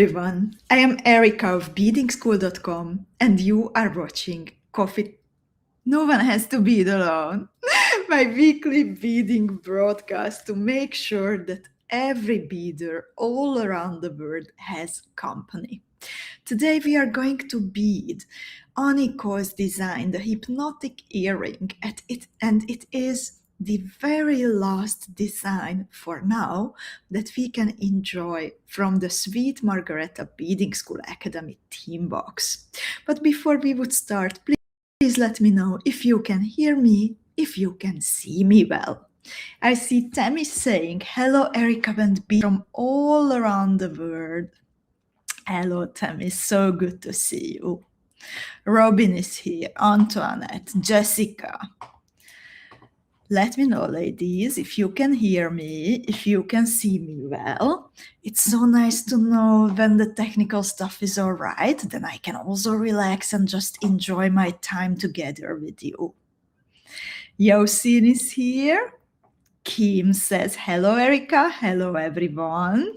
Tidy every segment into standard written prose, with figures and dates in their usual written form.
everyone, I am Erika of Beadingschool.com and you are watching Coffee. No one has to bead alone. My weekly beading broadcast to make sure that every beader all around the world has company. Today we are going to bead Aniko's design, the hypnotic earring, and it is the very last design for now that we can enjoy from the Sweet Margareta Beading School Academy theme box. But before we would start, please let me know if you can hear me, if you can see me well. I see Tammy saying, hello Erika and Bead from all around the world. Hello Tammy, so good to see you. Robin is here, Antoinette, Jessica. Let me know, ladies, if you can hear me, if you can see me well. It's so nice to know when the technical stuff is all right, then I can also relax and just enjoy my time together with you. Yosin is here. Kim says, hello, Erika. Hello, everyone.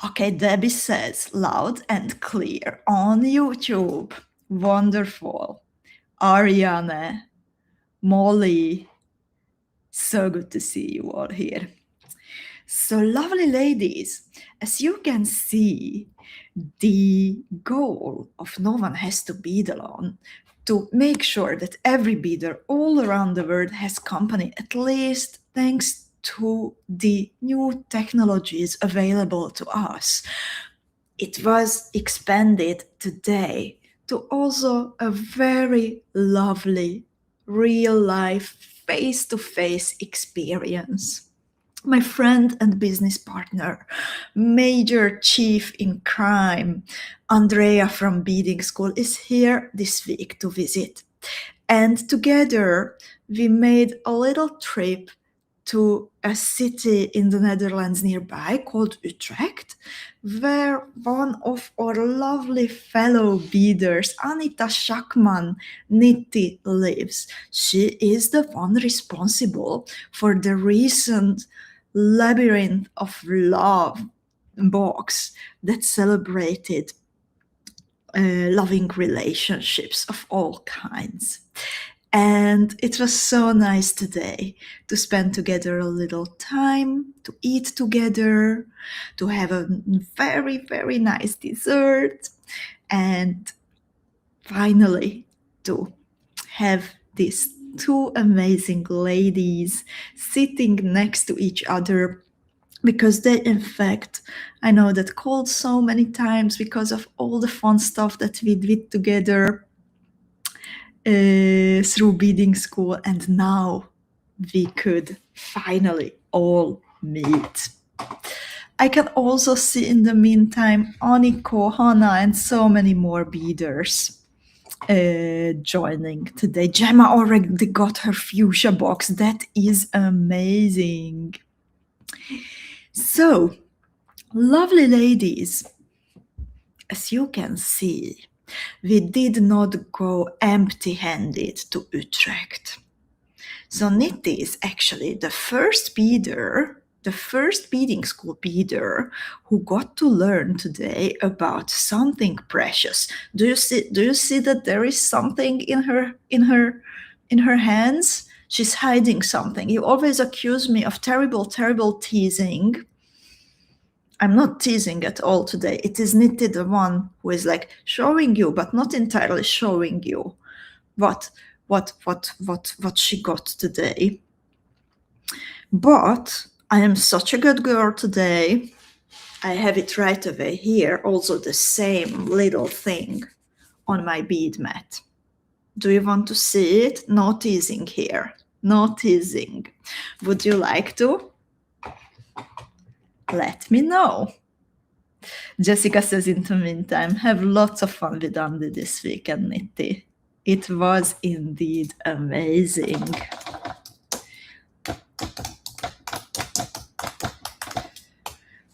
Okay, Debbie says, loud and clear on YouTube. Wonderful. Ariane, Molly, so good to see you all here. So lovely ladies, as you can see, the goal of No One Has to Bead Alone to make sure that every beader all around the world has company, at least thanks to the new technologies available to us. It was expanded today to also a very lovely real-life face-to-face experience. My friend and business partner, Major Chief in Crime, Andrea from Beading School, is here this week to visit. And together we made a little trip to a city in the Netherlands nearby called Utrecht, where one of our lovely fellow beaders, Anita Schachman Nitti, lives. She is the one responsible for the recent Labyrinth of Love box that celebrated loving relationships of all kinds. And it was so nice today to spend together a little time, to eat together, to have a very, very nice dessert, and finally to have these two amazing ladies sitting next to each other, because they, in fact, I know that called so many times because of all the fun stuff that we did together through Beading School, and now we could finally all meet. I can also see in the meantime Aniko, Hannah, and so many more beaders joining today. Gemma already got her fuchsia box. That is amazing. So, lovely ladies, as you can see, we did not go empty-handed to Utrecht. So Nitti is actually the first beader, the first beading school beader who got to learn today about something precious. Do you see that there is something in her hands? She's hiding something. You always accuse me of terrible teasing. I'm not teasing at all today. It is Nitti the one who is like showing you, but not entirely showing you what she got today. But I am such a good girl today. I have it right away here, also the same little thing on my bead mat. Do you want to see it? No teasing here. No teasing. Would you like to? Let me know. Jessica says in the meantime, have lots of fun with Andy this weekend, Nitti. It was indeed amazing.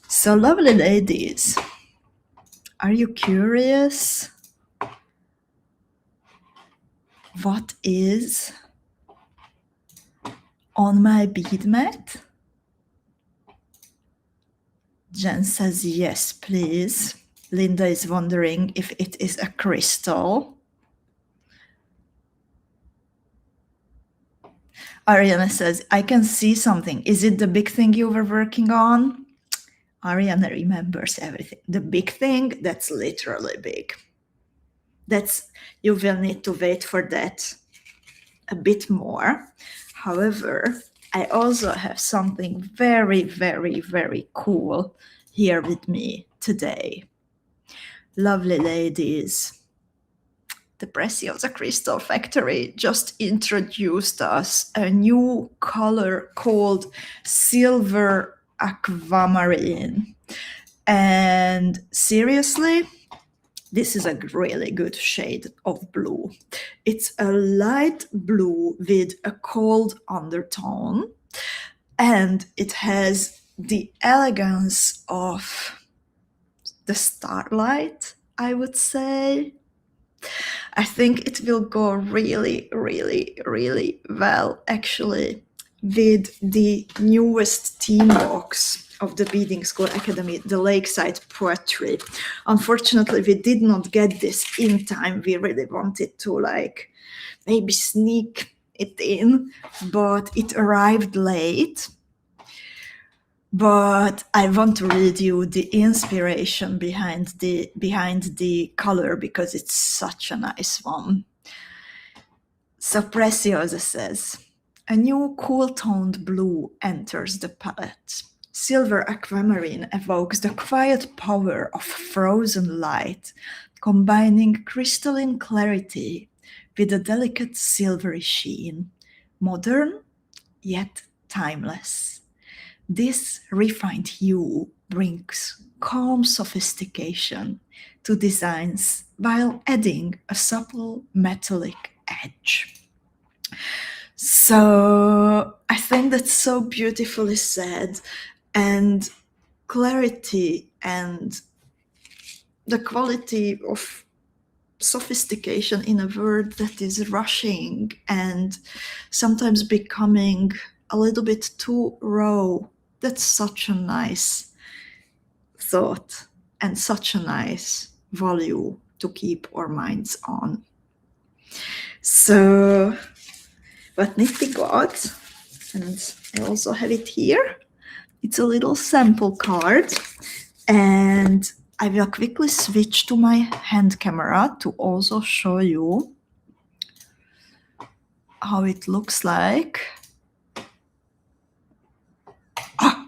So lovely ladies, are you curious what is on my bead mat? Jen says, yes, please. Linda is wondering if it is a crystal. Ariana says, I can see something. Is it the big thing you were working on? Ariana remembers everything. The big thing, that's literally big. You will need to wait for that a bit more. However, I also have something very, very, very cool here with me today. Lovely ladies, the Preciosa Crystal Factory just introduced us a new color called Silver Aquamarine. And seriously, this is a really good shade of blue. It's a light blue with a cold undertone, and it has the elegance of the starlight, I would say. I think it will go really, really, really well, actually, with the newest theme box of the Beadingschool Academy, the Lakeside Poetry. Unfortunately, we did not get this in time. We really wanted to maybe sneak it in, but it arrived late. But I want to read you the inspiration behind the color because it's such a nice one. So Preciosa says, a new cool-toned blue enters the palette. Silver aquamarine evokes the quiet power of frozen light, combining crystalline clarity with a delicate silvery sheen, modern yet timeless. This refined hue brings calm sophistication to designs while adding a subtle metallic edge. So I think that's so beautifully said, and clarity and the quality of sophistication in a word that is rushing and sometimes becoming a little bit too raw. That's such a nice thought and such a nice value to keep our minds on. So what Nifty got, and I also have it here, it's a little sample card, and I will quickly switch to my hand camera to also show you how it looks like.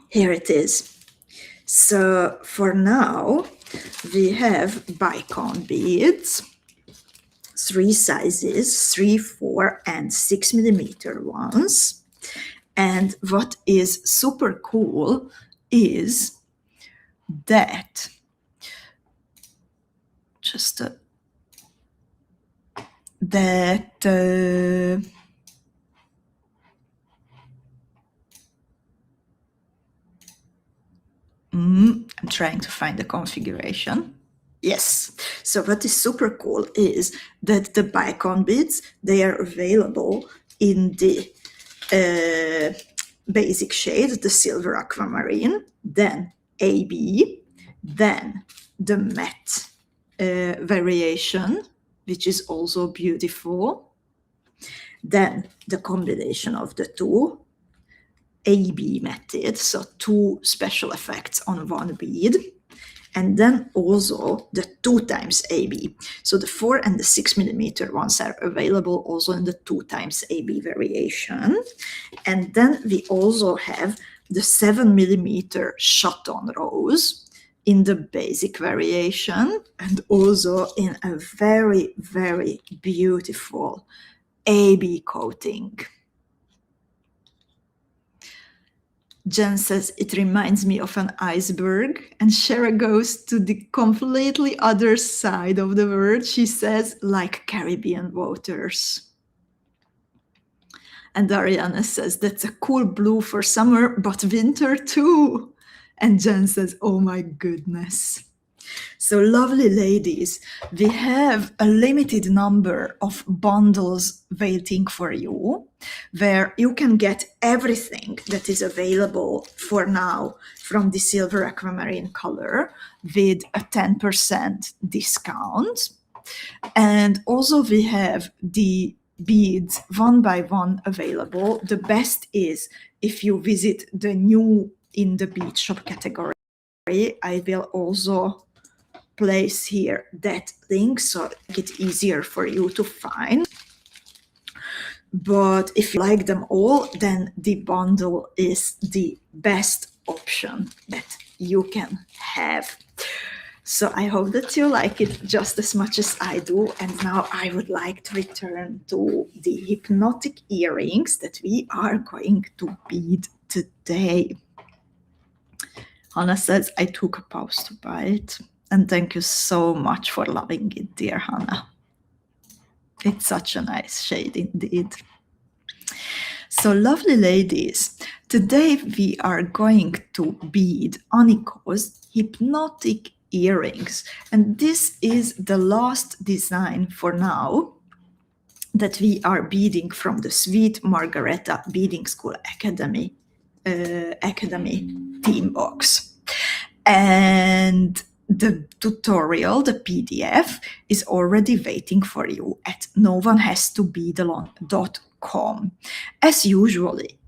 Here it is. So for now, we have Bicone beads, 3 sizes, 3, 4, and 6 millimeter ones. And what is super cool is that I'm trying to find the configuration. Yes. So what is super cool is that the Bicone beads, they are available in the basic shade, the silver aquamarine, then AB, then the matte variation, which is also beautiful, then the combination of the two, AB method, so 2 special effects on one bead, and then also the 2 times AB. So the 4 and the 6 millimeter ones are available also in the 2 times AB variation. And then we also have the 7 millimeter shot-on rose in the basic variation, and also in a very, very beautiful AB coating. Jen says, it reminds me of an iceberg, and Shara goes to the completely other side of the word. She says, like Caribbean waters. And Ariana says, that's a cool blue for summer, but winter too. And Jen says, oh my goodness. So lovely ladies, we have a limited number of bundles waiting for you. where you can get everything that is available for now from the silver aquamarine color with a 10% discount. And also we have the beads one by one available. The best is if you visit the new in the bead shop category. I will also place here that link so make it easier for you to find. But if you like them all, then the bundle is the best option that you can have. So I hope that you like it just as much as I do. And now I would like to return to the hypnotic earrings that we are going to bead today. Hannah says, I took a pause to buy it. And thank you so much for loving it, dear Hannah. It's such a nice shade indeed. So lovely ladies, today we are going to bead Aniko's hypnotic earrings. And this is the last design for now that we are beading from the Sweet Margareta Beadingschool Academy theme box. And the tutorial, the PDF, is already waiting for you at 𝐂𝐿𝐻𝐻.com. As usually,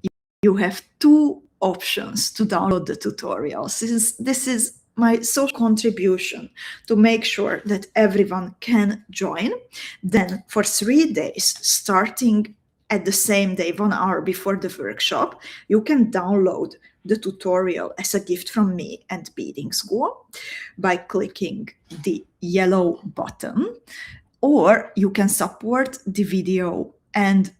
you have two options to download the tutorials. This is my social contribution to make sure that everyone can join. Then for 3 days, starting at the same day, 1 hour before the workshop, you can download the tutorial as a gift from me and Beadingschool by clicking the yellow button, or you can support the video and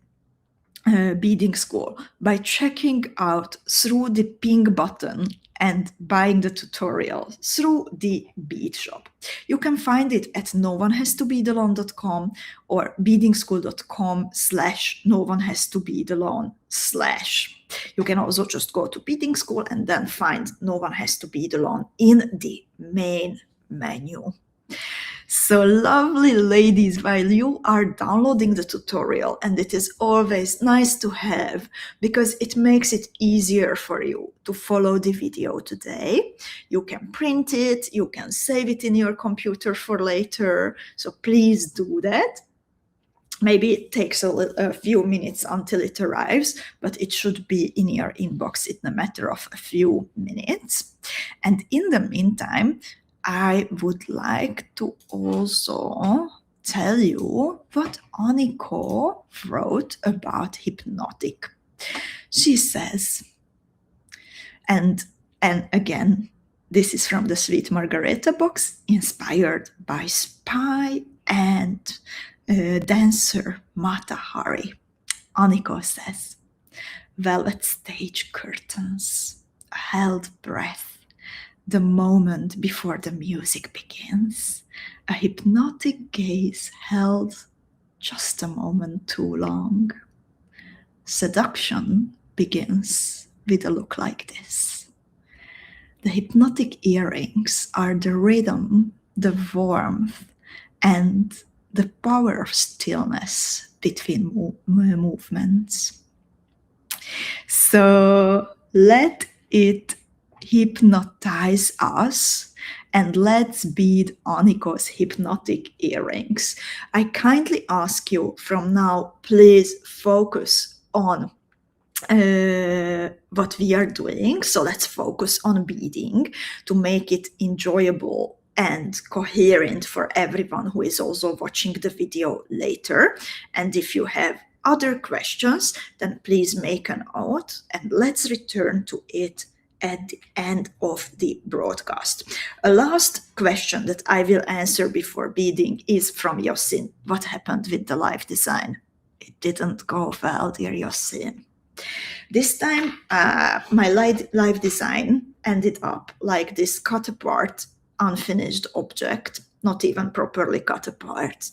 Beadingschool by checking out through the pink button and buying the tutorial through the bead shop. You can find it at 𝐂𝐿𝐻𝐻.com or beadingschool.com/𝐂𝐿𝐻𝐻. You can also just go to Beadingschool and then find 𝐂𝐿𝐻𝐻 in the main menu. So lovely ladies, while you are downloading the tutorial, and it is always nice to have because it makes it easier for you to follow the video today. You can print it, you can save it in your computer for later, so please do that. Maybe it takes a few minutes until it arrives, but it should be in your inbox in a matter of a few minutes. And in the meantime, I would like to also tell you what Aniko wrote about Hypnotic. She says, and again, this is from the Sweet Margareta box, inspired by spy and dancer Mata Hari. Aniko says, velvet stage curtains, a held breath, the moment before the music begins, a hypnotic gaze held just a moment too long. Seduction begins with a look like this. The hypnotic earrings are the rhythm, the warmth, and the power of stillness between movements. So let it hypnotize us, and let's bead Aniko's hypnotic earrings. I kindly ask you from now, please focus on what we are doing. So let's focus on beading to make it enjoyable and coherent for everyone who is also watching the video later. And if you have other questions, then please make a note and let's return to it at the end of the broadcast. A last question that I will answer before beading is from Yosin. What happened with the live design? It didn't go well, dear Yosin. This time, my live design ended up like this cut apart, unfinished object, not even properly cut apart.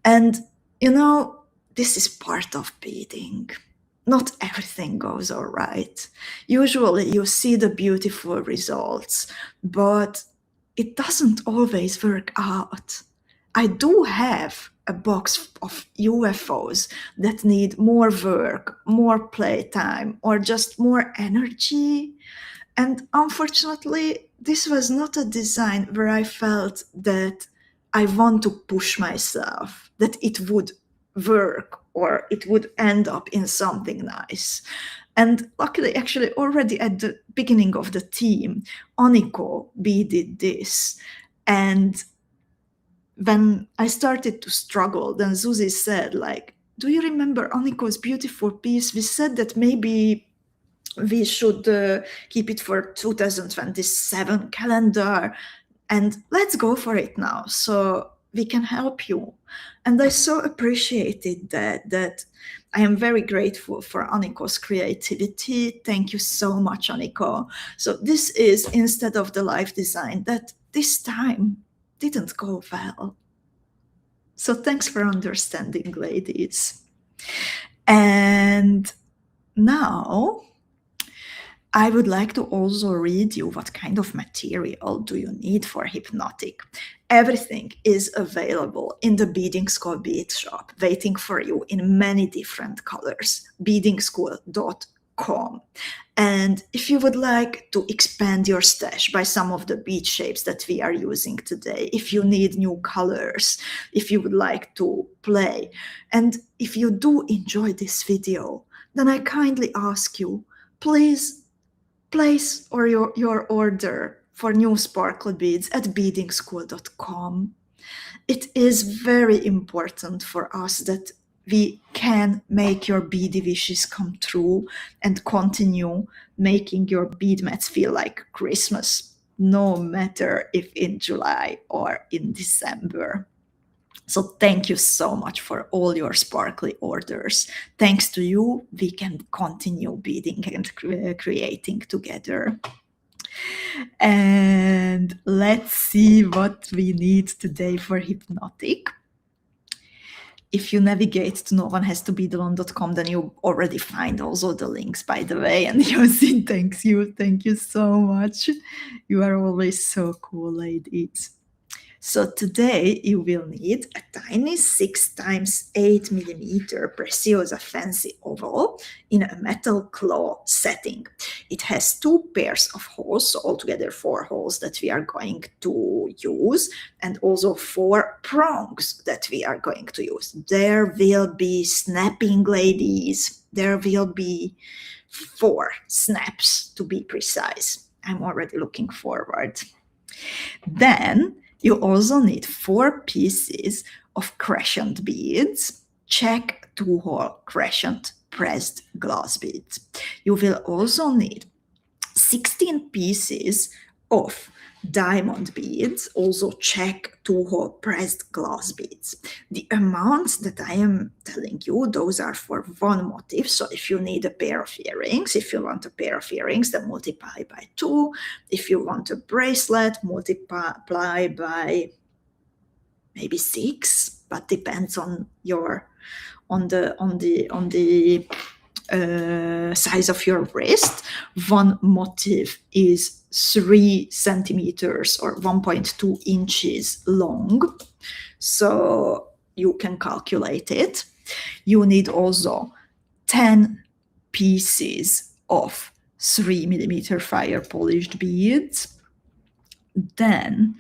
And, you know, this is part of beading. Not everything goes all right. Usually you see the beautiful results, but it doesn't always work out. I do have a box of UFOs that need more work, more playtime, or just more energy. And unfortunately, this was not a design where I felt that I want to push myself, that it would work or it would end up in something nice. And luckily, actually, already at the beginning of the team, Aniko beaded this. And when I started to struggle, then Zuzi said, like, do you remember Aniko's beautiful piece? We said that maybe we should keep it for 2027 calendar, and let's go for it now so we can help you. And I so appreciated that I am very grateful for Aniko's creativity. Thank you so much, Aniko. So this is, instead of the live design that this time didn't go well. So thanks for understanding, ladies. And now I would like to also read you what kind of material do you need for Hypnotique. Everything is available in the Beadingschool bead shop, waiting for you in many different colors, beadingschool.com. And if you would like to expand your stash by some of the bead shapes that we are using today, if you need new colors, if you would like to play, and if you do enjoy this video, then I kindly ask you, please place your order for new sparkle beads at beadingschool.com. It is very important for us that we can make your beady wishes come true and continue making your bead mats feel like Christmas, no matter if in July or in December. So thank you so much for all your sparkly orders. Thanks to you, we can continue beading and creating together. And let's see what we need today for Hypnotique. If you navigate to noonehastobedalone.com, then you already find also the links, by the way. And Yosin, thank you so much. You are always so cool, ladies. So today you will need a tiny 6x8mm Preciosa fancy oval in a metal claw setting. It has 2 pairs of holes, so altogether 4 holes that we are going to use, and also 4 prongs that we are going to use. There will be snapping, ladies. There will be 4 snaps, to be precise. I'm already looking forward. Then you also need 4 pieces of Crescent beads, check 2-hole Crescent pressed glass beads. You will also need 16 pieces of diamond beads, also check 2-hole pressed glass beads. The amounts that I am telling you, those are for one motif. So if you need a pair of earrings, if you want a pair of earrings, then multiply by 2. If you want a bracelet, multiply by maybe 6, but depends on your size of your wrist. One motif is 3 centimeters or 1.2 inches long, so you can calculate it. You need also 10 pieces of 3mm fire polished beads. Then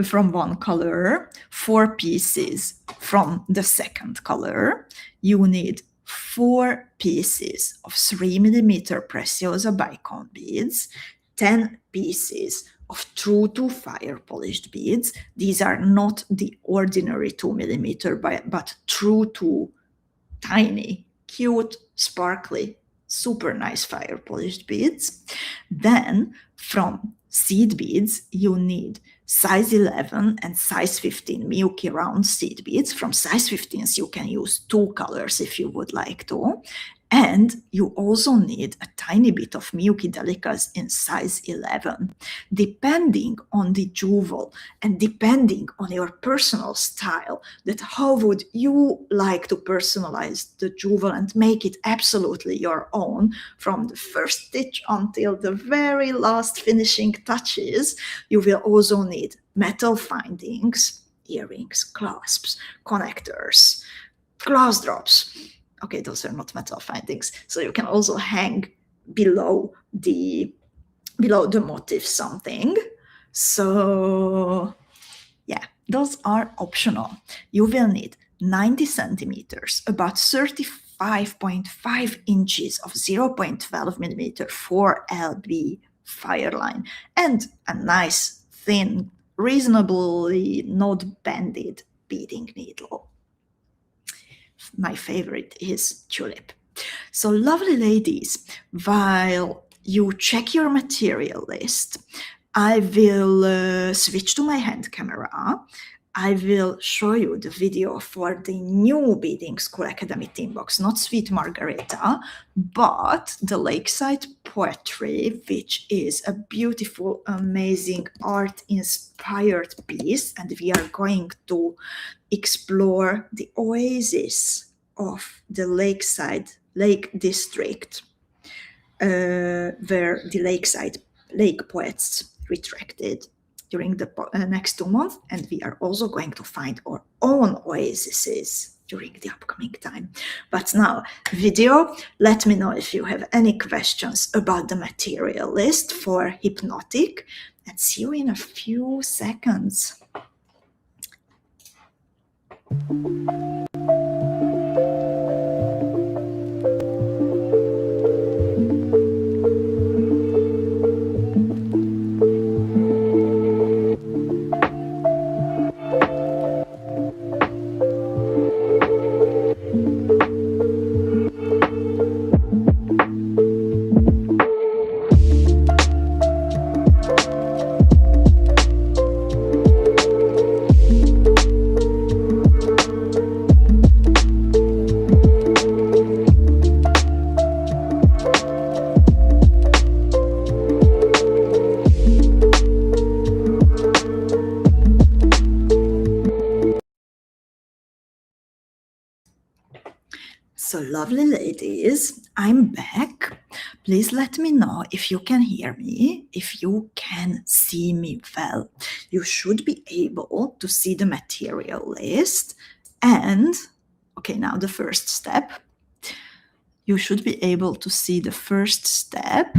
from one color, 4 pieces from the second color. You need 4 pieces of 3mm Preciosa Bicone beads, 10 pieces of true to fire polished beads. These are not the ordinary 2mm, but true to tiny, cute, sparkly, super nice fire polished beads. Then from seed beads, you need size 11 and size 15 milky round seed beads. From size 15s, you can use 2 colors if you would like to. And you also need a tiny bit of milky delicas in size 11. Depending on the jewel and depending on your personal style, that how would you like to personalize the jewel and make it absolutely your own, from the first stitch until the very last finishing touches, you will also need metal findings earrings, clasps, connectors, glass drops. Okay, those are not metal findings. So you can also hang below the motif something. So yeah, those are optional. You will need 90 centimeters, about 35.5 inches of 0.12 millimeter 4LB fire line, and a nice, thin, reasonably not bended beading needle. My favorite is tulip. So lovely ladies, while you check your material list, I will switch to my hand camera. I will show you the video for the new Beading School Academy theme box, not Sweet Margarita, but the Lakeside Poetry, which is a beautiful, amazing art-inspired piece, and we are going to explore the oasis of the Lake District, where the lake poets retracted during the next 2 months, and we are also going to find our own oases during the upcoming time. But now, video, let me know if you have any questions about the material list for Hypnotique, and see you in a few seconds. So lovely ladies, I'm back. Please let me know if you can hear me, if you can see me well. You should be able to see the material list. And, okay, now the first step. You should be able to see the first step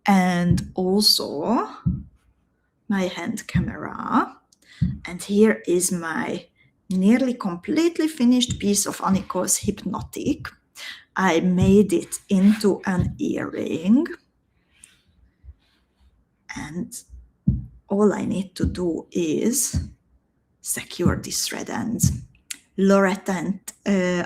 and also my hand camera. And here is my nearly completely finished piece of Aniko's Hypnotique. I made it into an earring, and all I need to do is secure this thread ends. Loretta and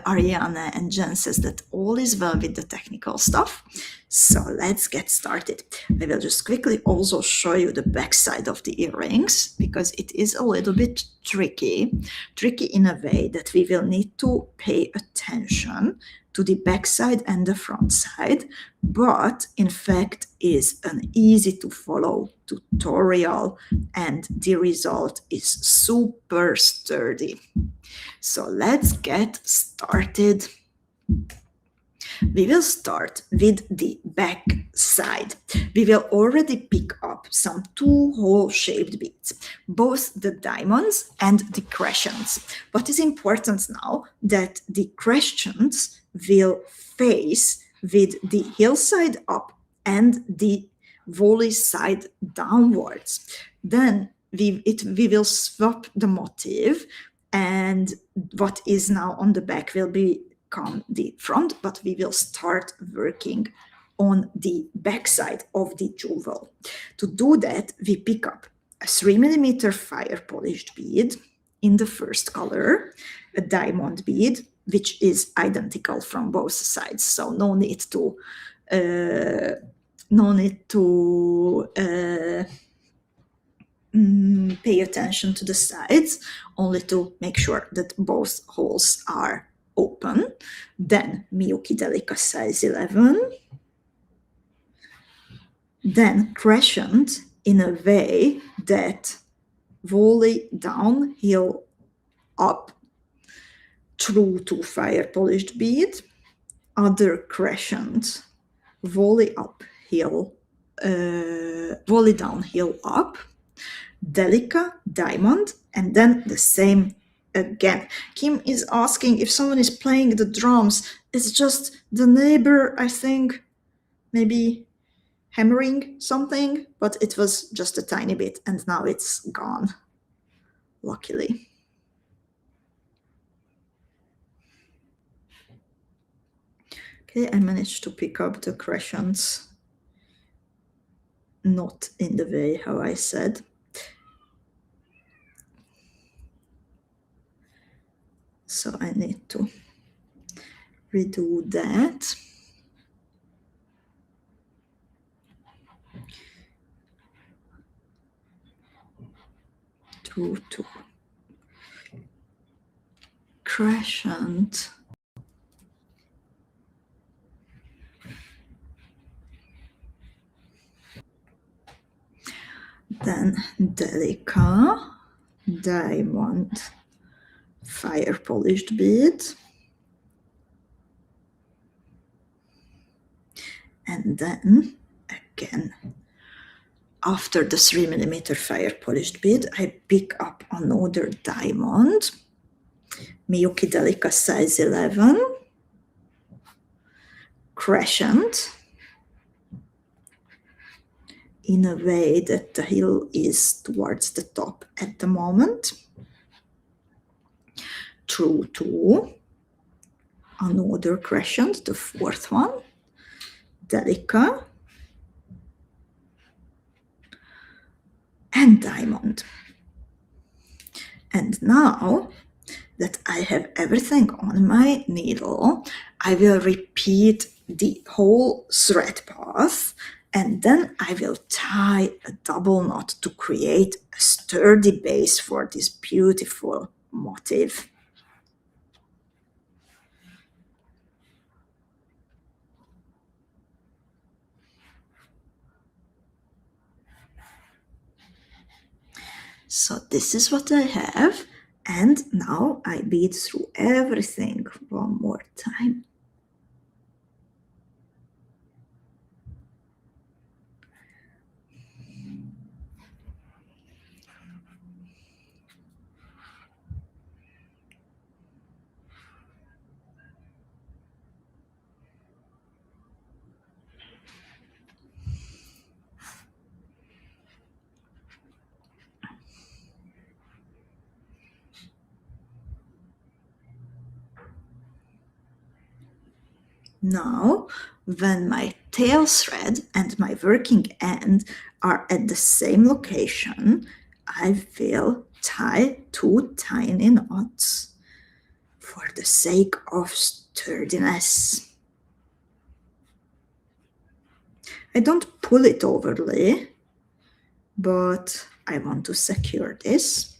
Ariane and Jen says that all is well with the technical stuff. So let's get started. I will just quickly also show you the back side of the earrings, because it is a little bit tricky in a way that we will need to pay attention to the back side and the front side, but in fact is an easy to follow tutorial, and the result is super sturdy. So let's get started. We will start with the back side. We will already pick up some 2 hole-shaped beads, both the diamonds and the crescents. What is important now that the crescents will face with the hillside up and the volley side downwards. Then we will swap the motif, and what is now on the back will become the front, but we will start working on the back side of the jewel. To do that, we pick up a 3 millimeter fire polished bead in the first color, a diamond bead, which is identical from both sides, so no need to pay attention to the sides, only to make sure that both holes are open. Then Miyuki Delica size 11. Then crescent in a way that volley down, heel up through to fire polished bead. Other crescent, volley up, heel, volley down, heel up. Delica, diamond, and then the same again. Kim is asking if someone is playing the drums. It's just the neighbor, I think, maybe hammering something, but it was just a tiny bit and now it's gone, luckily. Okay, I managed to pick up the crescents, not in the way how I said. So I need to redo that. To crescent. Then Delica, diamond, fire polished bead. And then again, after the 3mm fire polished bead, I pick up another diamond, Miyuki Delica size 11, crescent, in a way that the heel is towards the top at the moment. Through 2, another crescent, the 4th one, Delica, and diamond. And now that I have everything on my needle, I will repeat the whole thread path, and then I will tie a double knot to create a sturdy base for this beautiful motif. So this is what I have, and now I bead through everything one more time. Now, when my tail thread and my working end are at the same location, I will tie 2 tiny knots for the sake of sturdiness. I don't pull it overly, but I want to secure this.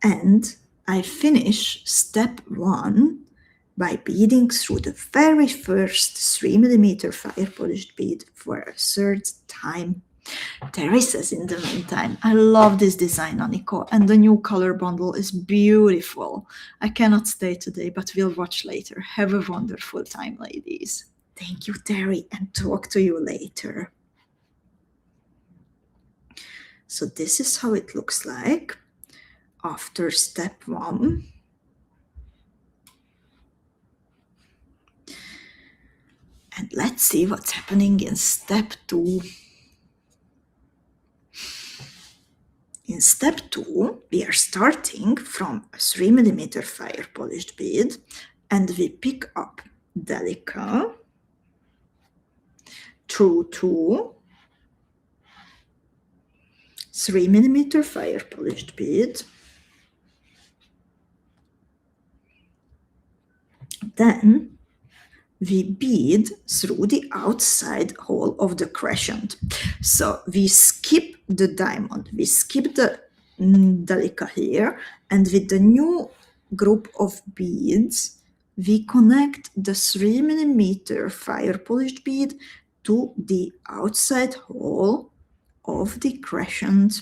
And I finish step 1 by beading through the very first 3mm fire polished bead for a 3rd time. Terry says in the meantime, I love this design, Aniko, and the new color bundle is beautiful. I cannot stay today, but we'll watch later. Have a wonderful time, ladies. Thank you, Terry, and talk to you later. So this is how it looks like after step 1. And let's see what's happening in step 2. In step 2, we are starting from a 3mm fire polished bead, and we pick up Delica, through 2, 3mm fire polished bead, then we bead through the outside hole of the crescent. So we skip the diamond, we skip the Delica here, and with the new group of beads, we connect the 3mm fire polished bead to the outside hole of the crescent.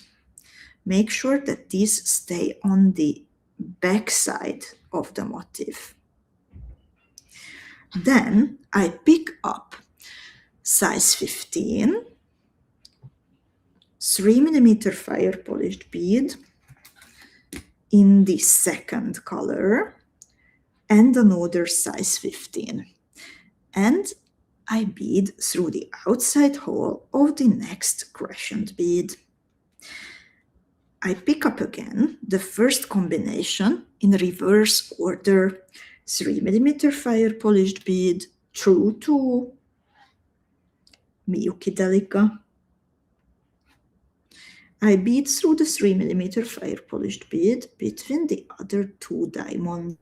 Make sure that these stay on the back side of the motif. Then I pick up size 15, 3mm fire polished bead in the second color and another size 15. And I bead through the outside hole of the next crescent bead. I pick up again the first combination in reverse order, 3mm fire polished bead through to 𝐂𝐋𝐈𝐂𝐊. I bead through the 3mm fire polished bead between the other two diamonds.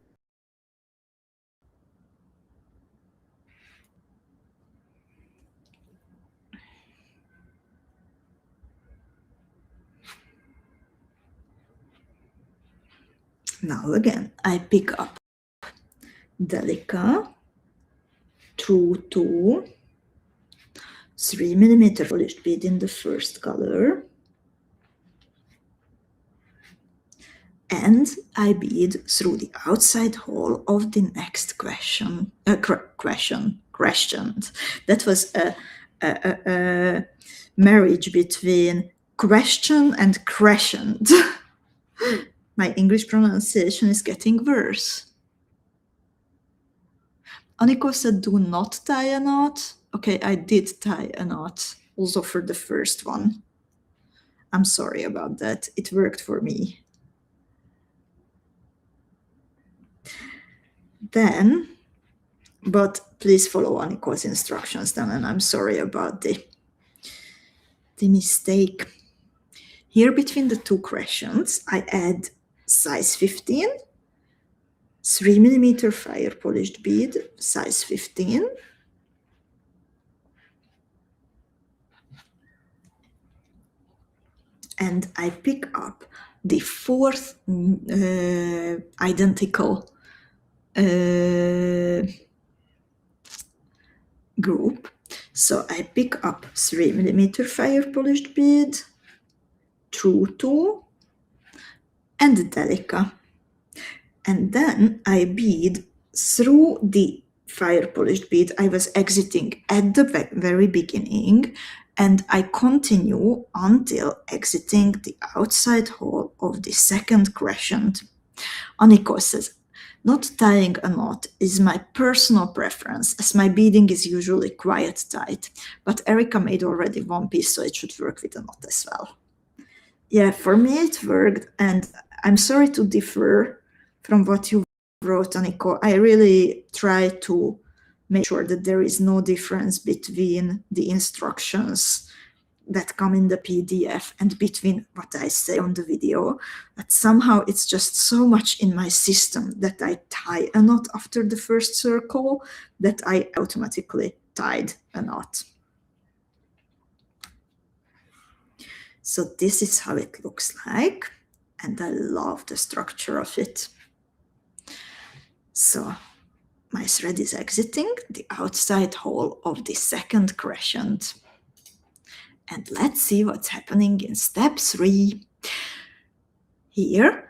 Now again, I pick up 𝐂𝐿𝐿 through to 3mm polished bead in the first color, and I bead through the outside hole of the next crescent. That was a marriage between question and crescent. My English pronunciation is getting worse. Aniko said, do not tie a knot. Okay, I did tie a knot, also for the first one. I'm sorry about that. It worked for me. Then, but please follow Aniko's instructions then, and I'm sorry about the mistake. Here between the two crescents, I add size 15, 3mm fire polished bead, size 15, and I pick up the fourth identical group. So I pick up 3mm fire polished bead, through to, and 𝐿𝐿𝐿. And then I bead through the fire polished bead I was exiting at the very beginning, and I continue until exiting the outside hole of the second crescent. Aniko says, not tying a knot is my personal preference, as my beading is usually quite tight, but Erika made already one piece, so it should work with a knot as well. Yeah, for me it worked, and I'm sorry to differ from what you wrote, Aniko. I really try to make sure that there is no difference between the instructions that come in the PDF and between what I say on the video, but somehow it's just so much in my system that I tie a knot after the first circle that I automatically tied a knot. So this is how it looks like, and I love the structure of it. So my thread is exiting the outside hole of the second crescent. And let's see what's happening in step 3. Here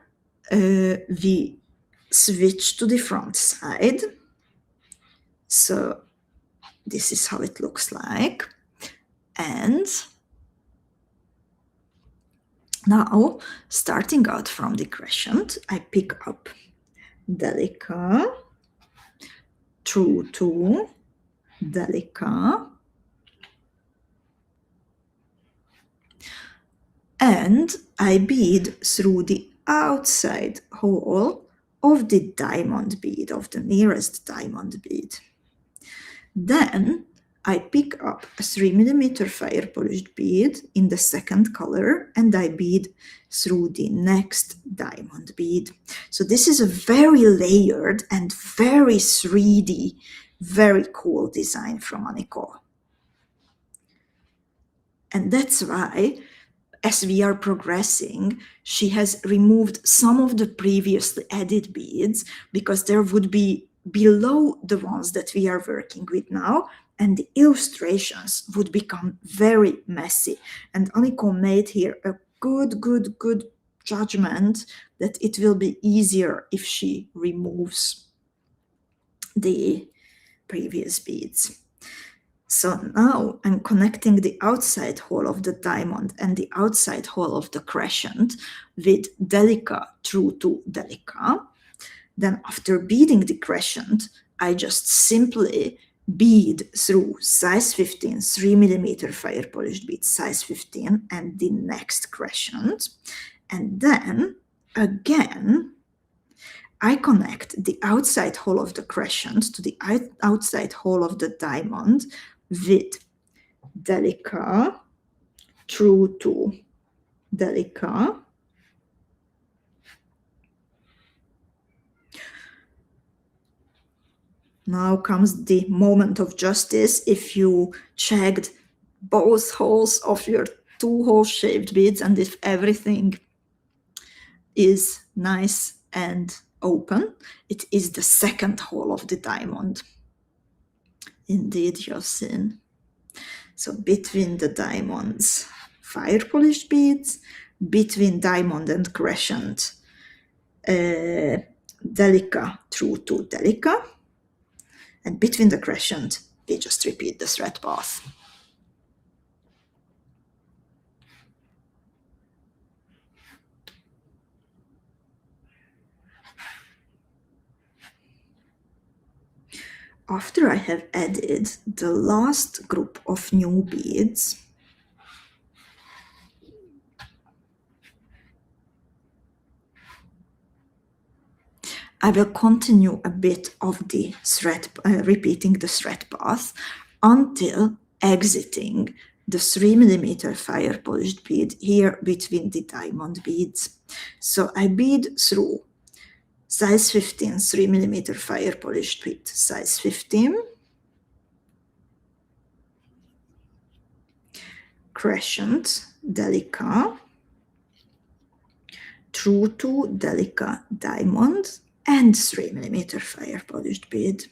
we switch to the front side. So this is how it looks like. And now, starting out from the crescent, I pick up 𝐿𝐿𝐿, through to 𝐿𝐿𝐿, and I bead through the outside hole of the diamond bead, of the nearest diamond bead. Then I pick up a 3mm fire polished bead in the second color, and I bead through the next diamond bead. So this is a very layered and very 3D, very cool design from Aniko. And that's why, as we are progressing, she has removed some of the previously added beads, because there would be below the ones that we are working with now, and the illustrations would become very messy. And Aniko made here a good judgment that it will be easier if she removes the previous beads. So now I'm connecting the outside hole of the diamond and the outside hole of the crescent with delica through to delica. Then after beading the crescent, I just simply bead through size 15 3mm fire polished bead, size 15, and the next crescent. And then again, I connect the outside hole of the crescent to the outside hole of the diamond with delica through to delica. Now comes the moment of justice. If you checked both holes of your 2-hole shaped beads and if everything is nice and open, it is the second hole of the diamond. Indeed, you've seen. So between the diamonds, fire polished beads, between diamond and crescent, delica through to delica, and between the crescent, we just repeat the thread path. After I have added the last group of new beads, I will continue a bit of the thread, repeating the thread path until exiting the 3mm fire polished bead here between the diamond beads. So I bead through size 15 3mm fire polished bead, size 15, crescent, delica, through to delica diamond, and 3mm fire polished bead.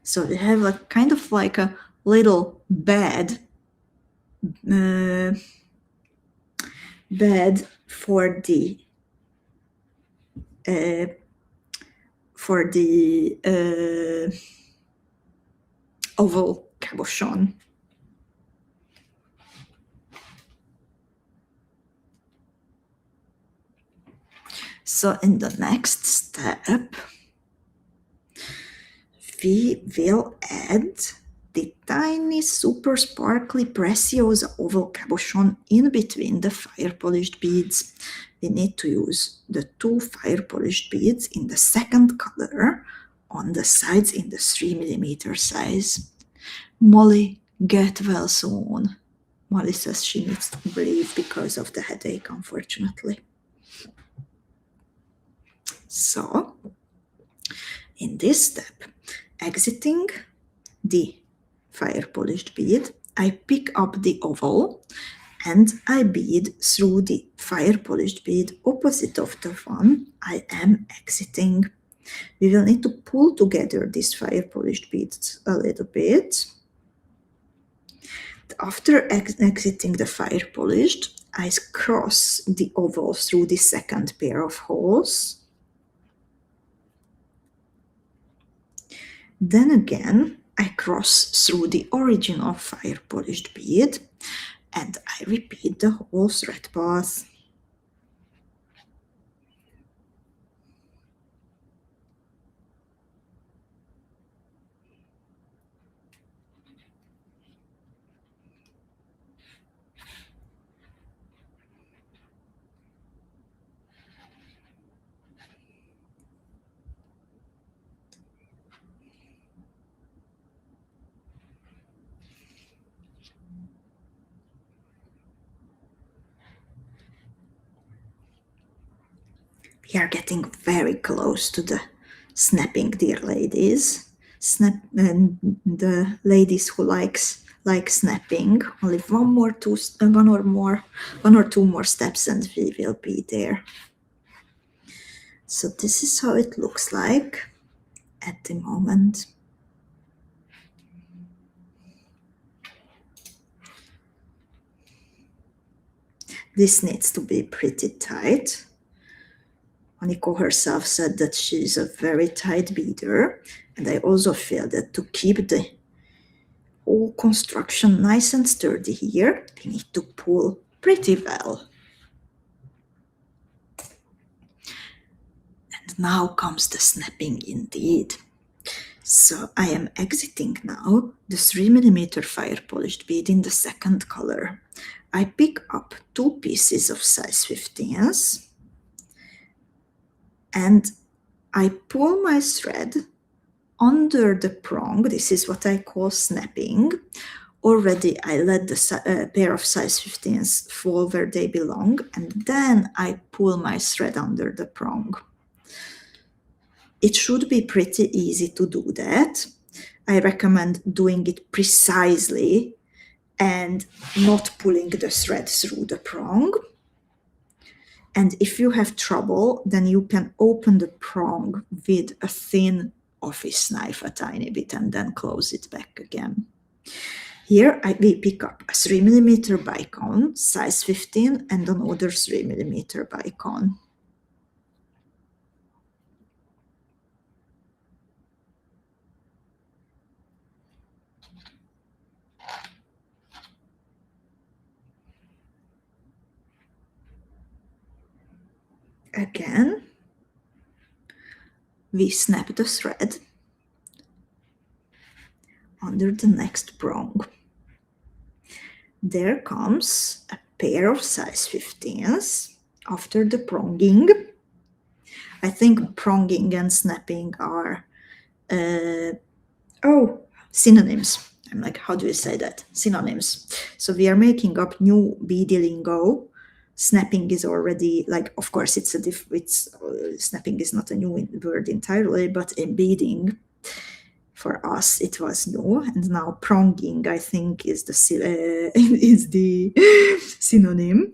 So we have a kind of like a little bed for the oval cabochon. So in the next step, we will add the tiny super sparkly Preciosa oval cabochon in between the fire polished beads. We need to use the 2 fire polished beads in the second color on the sides in the 3mm size. Molly, get well soon. Molly says she needs to breathe because of the headache, unfortunately. So, in this step, exiting the fire polished bead, I pick up the oval and I bead through the fire polished bead opposite of the one I am exiting. We will need to pull together these fire polished beads a little bit. After exiting the fire polished, I cross the oval through the second pair of holes. Then again, I cross through the original fire polished bead and I repeat the whole thread path. We are getting very close to the snapping, dear ladies. And the ladies who like snapping. Only one or two more steps, and we will be there. So this is how it looks like at the moment. This needs to be pretty tight. Aniko herself said that she's a very tight beader, and I also feel that to keep the whole construction nice and sturdy here, we need to pull pretty well. And now comes the snapping indeed. So I am exiting now the 3mm fire polished bead in the second color. I pick up 2 pieces of size 15s and I pull my thread under the prong. This is what I call snapping. Already I let the pair of size 15s fall where they belong, and then I pull my thread under the prong. It should be pretty easy to do that. I recommend doing it precisely and not pulling the thread through the prong. And if you have trouble, then you can open the prong with a thin office knife a tiny bit and then close it back again. Here we pick up a 3mm bicone, size 15, and another 3mm bicone. Again, we snap the thread under the next prong. There comes a pair of size 15s after the pronging. I think pronging and snapping are synonyms. I'm like, how do you say that? Synonyms. So we are making up new beady lingo. Snapping is already, like, of course, snapping is not a new word entirely, but in beading, for us, it was new, and now pronging, I think, is the synonym.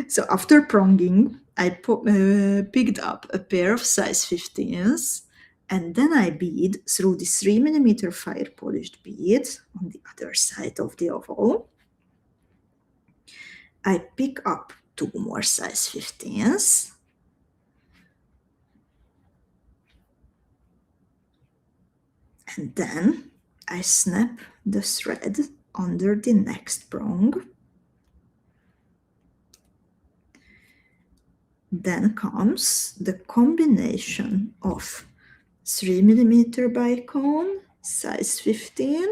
So after pronging, I picked up a pair of size 15s, and then I bead through the 3mm fire polished bead on the other side of the oval. I pick up 2 more size 15s. And then I snap the thread under the next prong. Then comes the combination of 3mm bicone, size 15,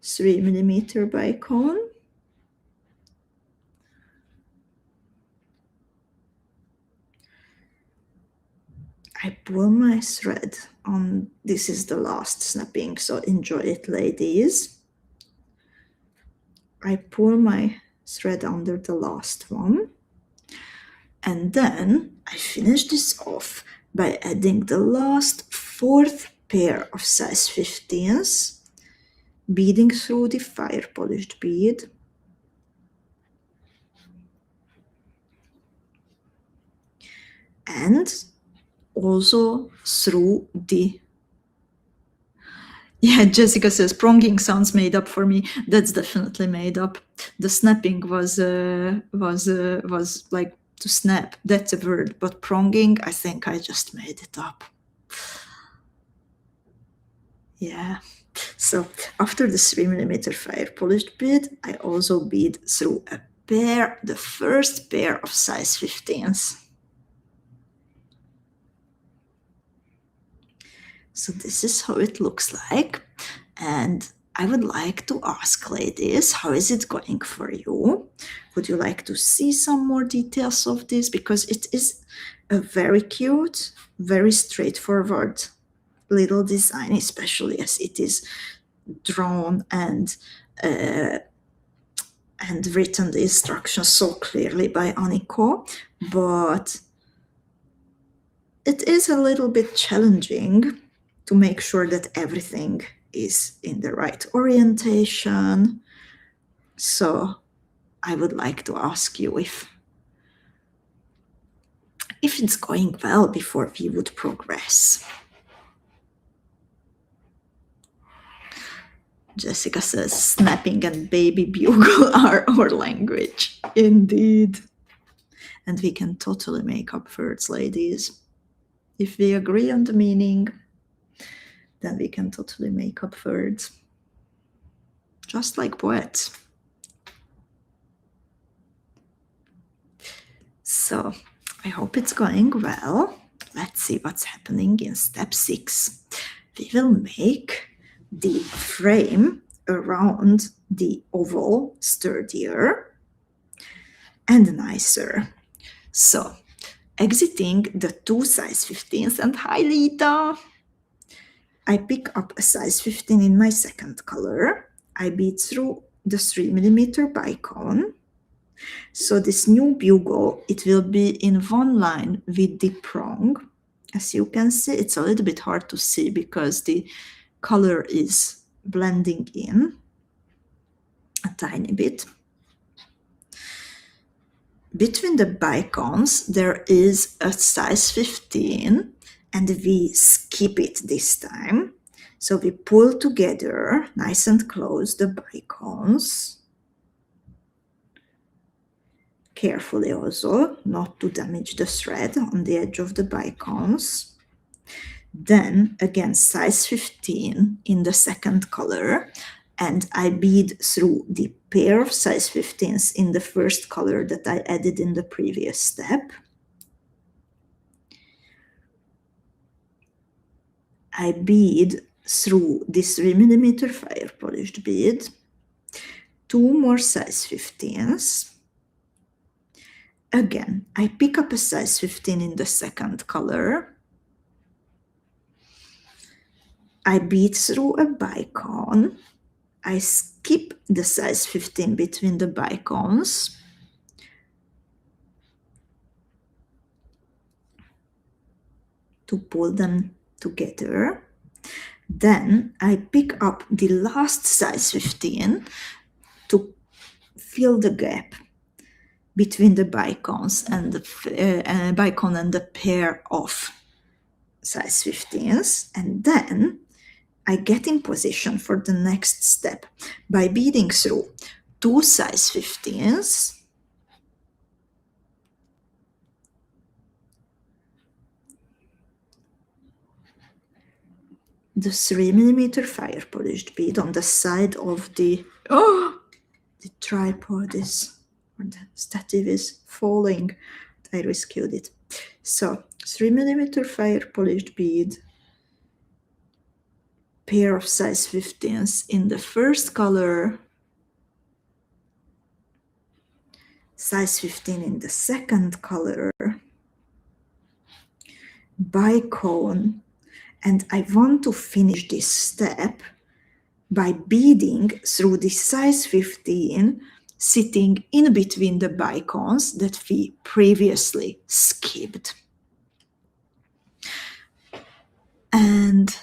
3mm bicone, I pull my thread on, this is the last snapping, so enjoy it, ladies. I pull my thread under the last one, and then I finish this off by adding the last 4th pair of size 15s, beading through the fire polished bead, and also through the, yeah, Jessica says pronging sounds made up for me. That's definitely made up. The snapping was like to snap, that's a word, but pronging, I think I just made it up. Yeah. So after the 3mm fire polished bead, I also bead through a pair, the first pair of size 15s. So this is how it looks like. And I would like to ask, ladies, how is it going for you? Would you like to see some more details of this? Because it is a very cute, very straightforward little design, especially as it is drawn and written the instructions so clearly by Aniko. But it is a little bit challenging to make sure that everything is in the right orientation. So I would like to ask you if it's going well before we would progress. Jessica says snapping and baby bugle are our language. Indeed. and we can totally make up words, ladies. If we agree on the meaning, then we can totally make up words. Just like poets. So I hope it's going well. Let's see what's happening in step 6. We will make the frame around the oval sturdier and nicer. So exiting the 2 size 15s, and hi Lita! I pick up a size 15 in my second color. I bead through the 3mm bicone. So this new bugle, it will be in one line with the prong. As you can see, it's a little bit hard to see because the color is blending in a tiny bit. Between the bicones, there is a size 15, and we skip it this time. So we pull together nice and close the bicones. Carefully also, not to damage the thread on the edge of the bicones. Then again size 15 in the second color, and I bead through the pair of size 15s in the first color that I added in the previous step. I bead through this 3mm fire polished bead, 2 more size 15s. Again, I pick up a size 15 in the second color. I bead through a bicone. I skip the size 15 between the bicones. To pull them together. Then I pick up the last size 15 to fill the gap between the bicones and the bicone and the pair of size 15s, and then I get in position for the next step by beading through 2 size 15s, the 3mm fire polished bead on the side of the tripod is, or the stative is falling. I rescued it. So 3mm fire polished bead, pair of size 15s in the first color, size 15 in the second color, bicone, and I want to finish this step by beading through the size 15 sitting in between the bicones that we previously skipped. And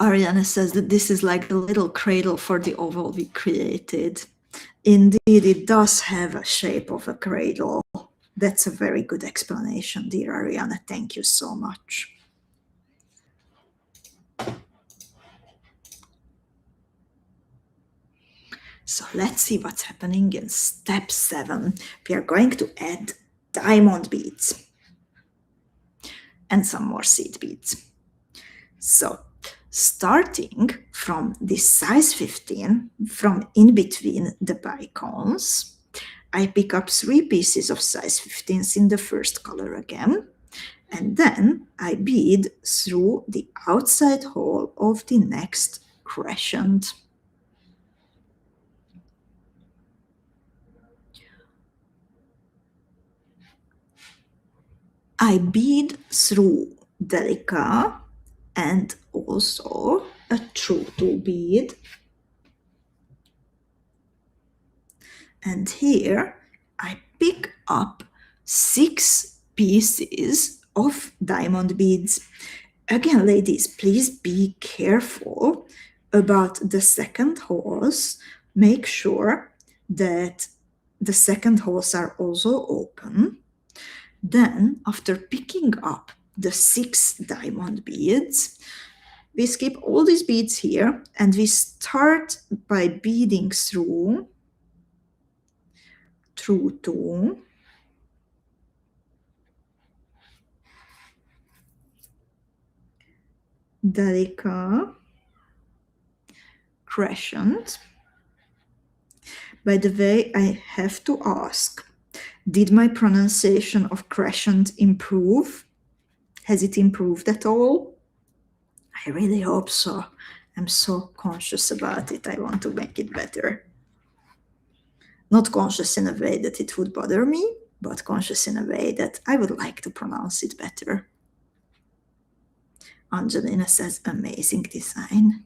Ariana says that this is like a little cradle for the oval we created. Indeed, it does have a shape of a cradle. That's a very good explanation, dear Ariana. Thank you so much. So let's see what's happening in step 7. We are going to add diamond beads and some more seed beads. So starting from this size 15, from in between the bicones, I pick up 3 pieces of size 15s in the first color again, and then I bead through the outside hole of the next crescent. I bead through Delica and also a true to bead. And here I pick up 6 pieces of diamond beads. Again, ladies, please be careful about the second holes. Make sure that the second holes are also open. Then, after picking up the 6 diamond beads, we skip all these beads here and we start by beading through through 2, Delica, Crescent. By the way, I have to ask, did my pronunciation of Crescent improve? Has it improved at all? I really hope so. I'm so conscious about it. I want to make it better. Not conscious in a way that it would bother me, but conscious in a way that I would like to pronounce it better. Angelina says, amazing design.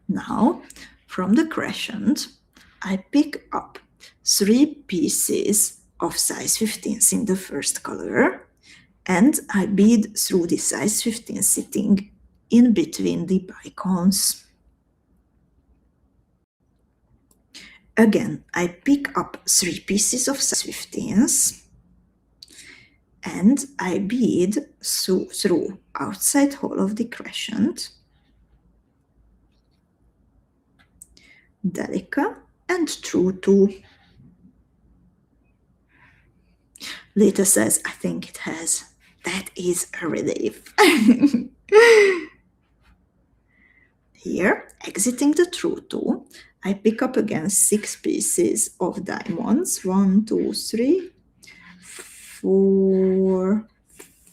Now, from the Crescent, I pick up 3 pieces of size 15s in the first color, and I bead through the size 15 sitting in between the bicons. Again, I pick up 3 pieces of size 15s, and I bead through outside hole of the Crescent, Delica, and through 2. Lita says, I think it has. That is a relief. Here, exiting the through 2, I pick up again 6 pieces of diamonds. 1, 2, 3, 4,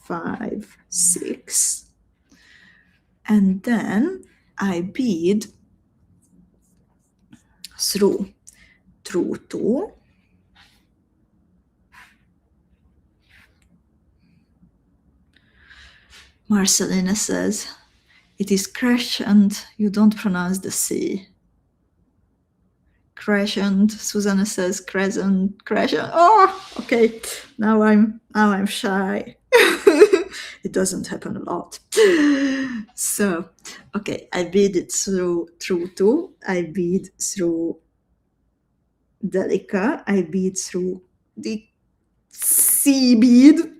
5, 6. And then I bead through 2. Marcelina says, it is Crescent, you don't pronounce the C. Crescent, Susanna says Crescent, Crescent. Oh, okay, now I'm shy. It doesn't happen a lot. So, okay, I bead it through 2, I bead through Delica, I bead through the C bead,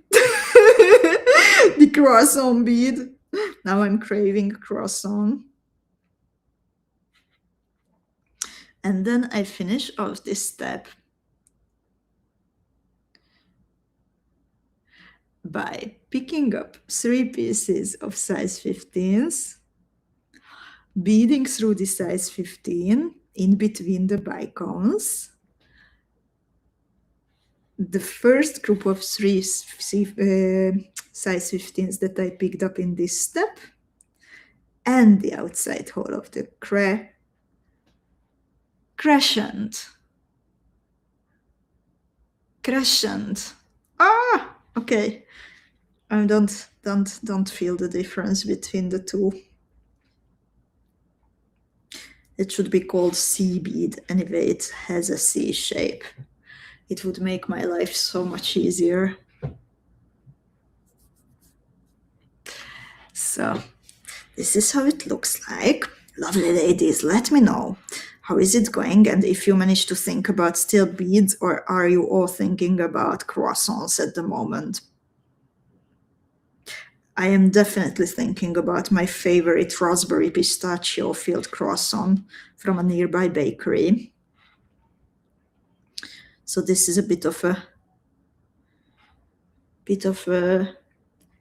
the croissant bead. Now I'm craving croissant. And then I finish off this step by picking up 3 pieces of size 15s, beading through the size 15 in between the bicons. The first group of 3 size 15s that I picked up in this step, and the outside hole of the Crescent. Crescent. Ah, okay. I don't feel the difference between the 2. It should be called C bead. Anyway, it has a C shape. It would make my life so much easier. So this is how it looks like. Lovely ladies, let me know. How is it going? And if you manage to think about still beads, or are you all thinking about croissants at the moment? I am definitely thinking about my favorite raspberry pistachio filled croissant from a nearby bakery. So this is a bit of a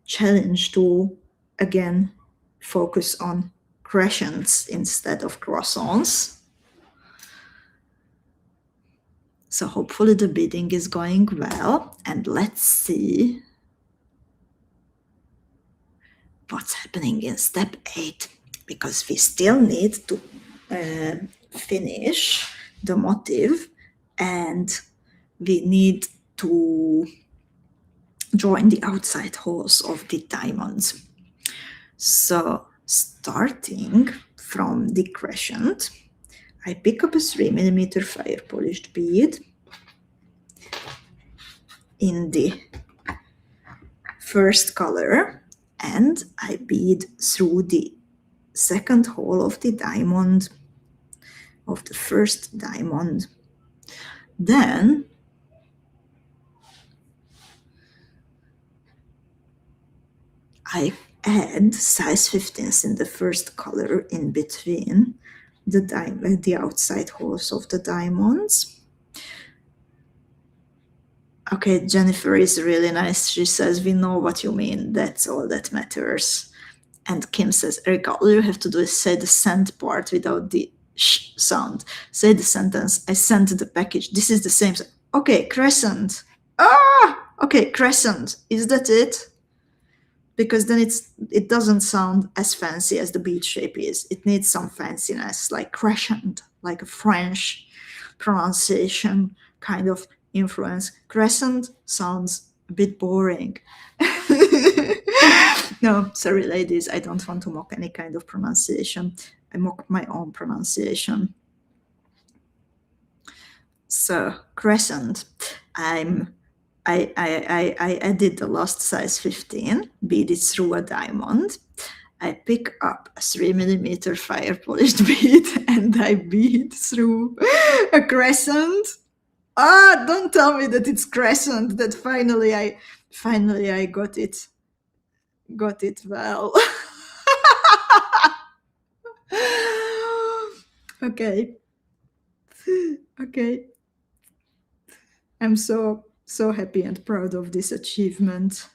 challenge to, again, focus on crescents instead of croissants. So hopefully the beading is going well, and let's see what's happening in step 8, because we still need to finish the motif, and we need to join the outside holes of the diamonds. So starting from the Crescent, I pick up a 3mm fire polished bead in the first color, and I bead through the second hole of the diamond, of the first diamond. Then I add size 15s in the first color in between the outside holes of the diamonds. Okay, Jennifer is really nice. She says, we know what you mean. That's all that matters. And Kim says, Erika, all you have to do is say the send part without the sh sound. Say the sentence, I sent the package. This is the same. Okay, Crescent. Ah! Okay, Crescent. Is that it? Because then it doesn't sound as fancy as the bead shape is. It needs some fanciness, like Crescent, like a French pronunciation kind of influence. Crescent sounds a bit boring. No, sorry, ladies, I don't want to mock any kind of pronunciation. I mock my own pronunciation. So, Crescent, I added the last size 15, beaded through a diamond. I pick up a 3mm fire polished bead and I bead through a crescent. Ah, don't tell me that it's Crescent, that finally I got it well. Okay. I'm so happy and proud of this achievement.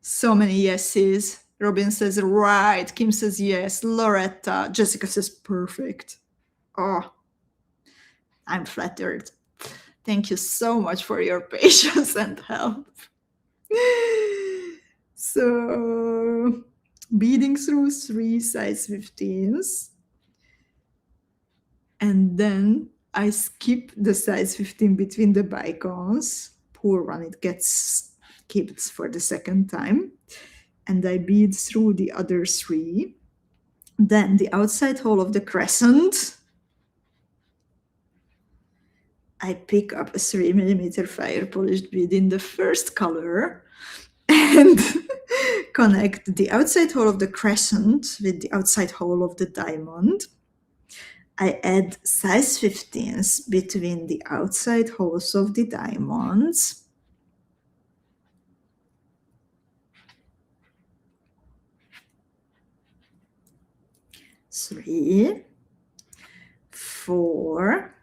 So many yeses. Robin says right. Kim says yes. Loretta. Jessica says perfect. Oh, I'm flattered. Thank you so much for your patience and help. So, beading through 3 size 15s. And then I skip the size 15 between the bicons. Poor one, it gets skipped for the second time. And I bead through the other 3. Then the outside hole of the crescent, I pick up a 3mm fire polished bead in the first color and connect the outside hole of the crescent with the outside hole of the diamond. I add size 15s between the outside holes of the diamonds. Three, 4,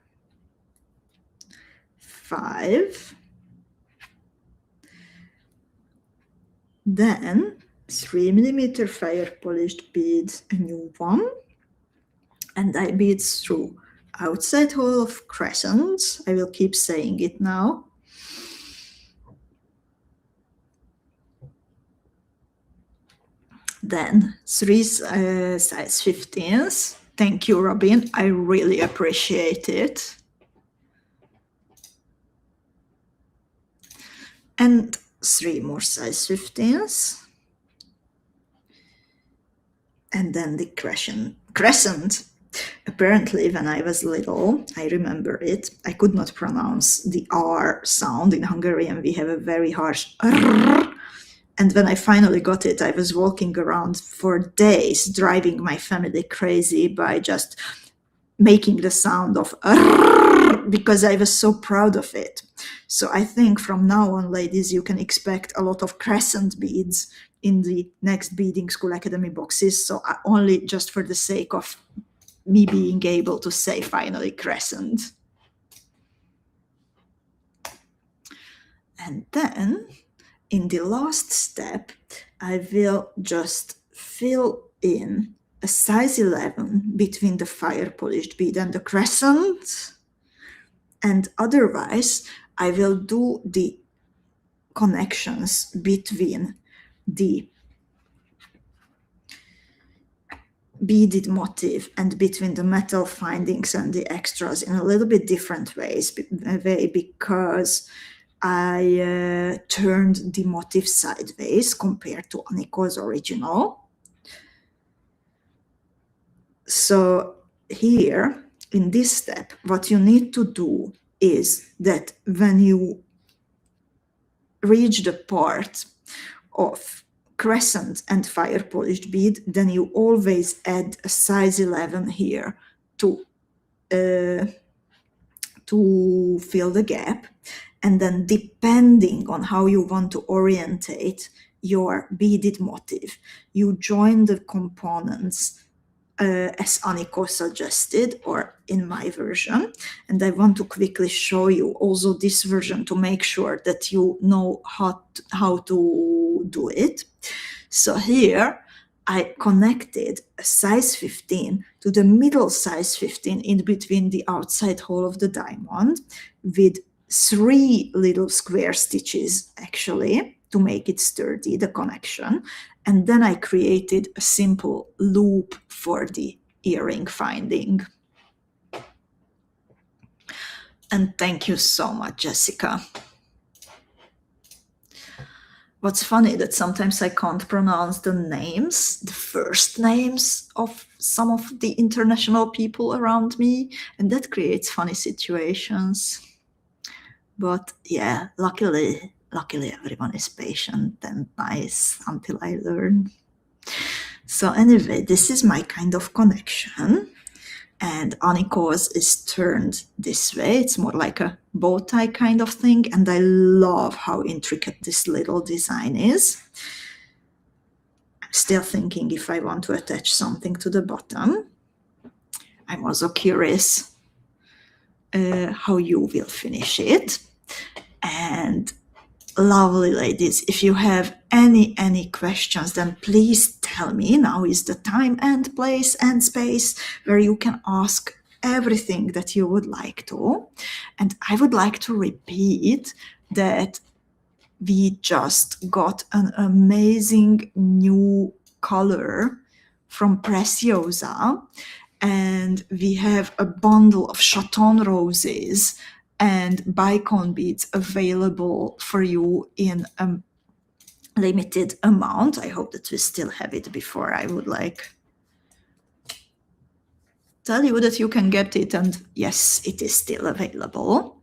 5. Then 3mm fire polished bead, a new one. And I bead through outside hole of crescent. I will keep saying it now. Then 3 size 15s. Thank you, Robin. I really appreciate it. And 3 more size 15s. And then the crescent. Apparently, when I was little, I remember it, I could not pronounce the R sound. In Hungarian, we have a very harsh R. And when I finally got it, I was walking around for days, driving my family crazy by just making the sound of R, because I was so proud of it. So I think from now on, ladies, you can expect a lot of crescent beads in the next Beading School Academy boxes. So only just for the sake of me being able to say finally crescent. And then in the last step, I will just fill in a size 11 between the fire polished bead and the crescent. And otherwise, I will do the connections between the beaded motif and between the metal findings and the extras in a little bit different ways, because I turned the motif sideways compared to Aniko's original. So here, in this step, what you need to do is that when you reach the part of crescent and fire polished bead, then you always add a size 11 here to fill the gap. And then depending on how you want to orientate your beaded motif, you join the components as Aniko suggested, or in my version. And I want to quickly show you also this version to make sure that you know how to do it. So here I connected a size 15 to the middle size 15 in between the outside hole of the diamond with 3 little square stitches actually to make it sturdy, the connection. And then I created a simple loop for the earring finding. And thank you so much, Jessica. What's funny that sometimes I can't pronounce the names, the first names of some of the international people around me, and that creates funny situations. But yeah, luckily everyone is patient and nice until I learn. So anyway, this is my kind of connection. And Aniko's is turned this way. It's more like a bow tie kind of thing. And I love how intricate this little design is. I'm still thinking if I want to attach something to the bottom. I'm also curious how you will finish it. And lovely ladies, if you have any questions, then please tell me. Now is the time and place and space where you can ask everything that you would like to. And I would like to repeat that we just got an amazing new color from Preciosa, and we have a bundle of chaton roses and bicone beads available for you in a limited amount. I hope that we still have it before I would like tell you that you can get it, and yes, it is still available.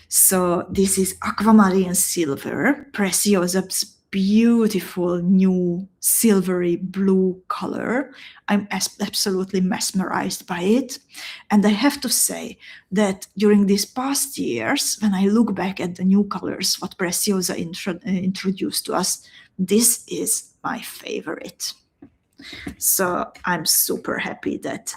So this is aquamarine silver, Preciosa's beautiful new silvery blue color. I'm absolutely mesmerized by it. And I have to say that during these past years, when I look back at the new colors, what Preciosa introduced to us, this is my favorite. So I'm super happy that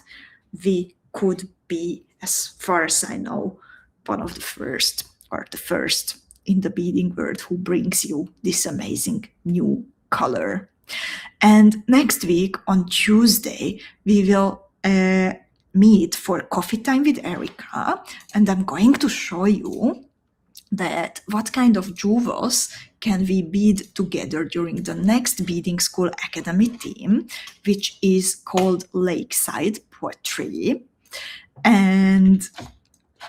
we could be, as far as I know, one of the first, or the first in the beading world who brings you this amazing new color. And next week on Tuesday, we will meet for coffee time with Erika, and I'm going to show you that what kind of jewels can we bead together during the next Beading School Academy team, which is called Lakeside Poetry. And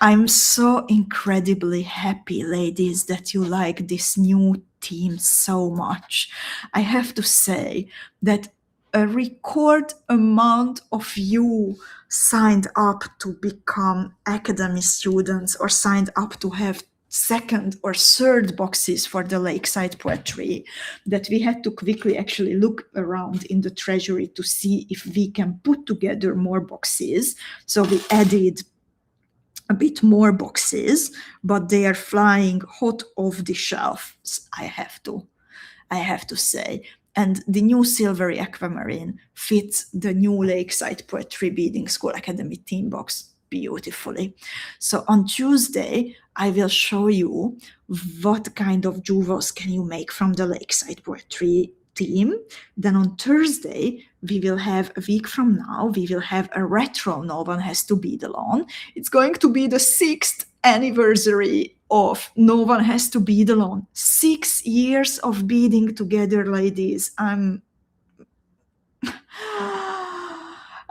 I'm so incredibly happy, ladies, that you like this new team so much. I have to say that a record amount of you signed up to become academy students or signed up to have second or third boxes for the Lakeside Poetry, that we had to quickly actually look around in the treasury to see if we can put together more boxes. So we added a bit more boxes, but they are flying hot off the shelves, I have to say. And the new silvery aquamarine fits the new Lakeside Poetry Beading School Academy team box beautifully. So on Tuesday, I will show you what kind of jewels can you make from the Lakeside Poetry team. Then on Thursday, we will have, a week from now, we will have a retro No One Has to Bead Alone. It's going to be the 6th anniversary of No One Has to Bead Alone. 6 years of beading together, ladies.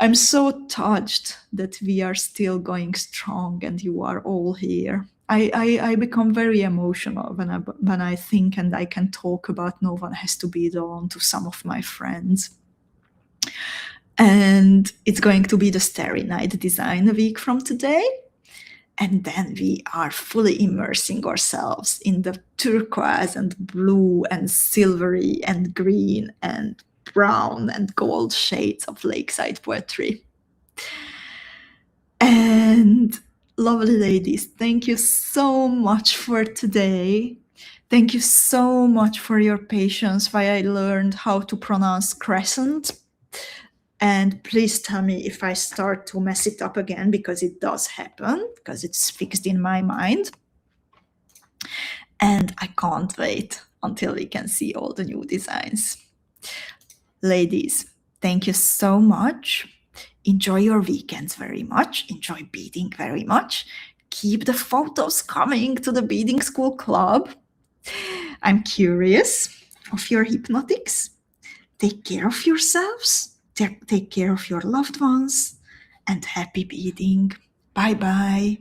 I'm so touched that we are still going strong and you are all here. I become very emotional when I think and I can talk about No One Has to Bead Alone to some of my friends. And it's going to be the Starry Night design a week from today. And then we are fully immersing ourselves in the turquoise and blue and silvery and green and brown and gold shades of Lakeside Poetry. And lovely ladies, thank you so much for today. Thank you so much for your patience while I learned how to pronounce Crescent. And please tell me if I start to mess it up again, because it does happen, because it's fixed in my mind. And I can't wait until we can see all the new designs. Ladies, thank you so much. Enjoy your weekends very much. Enjoy beading very much. Keep the photos coming to the Beading School Club. I'm curious of your hypnotics. Take care of yourselves. Take care of your loved ones. And happy beading. Bye-bye.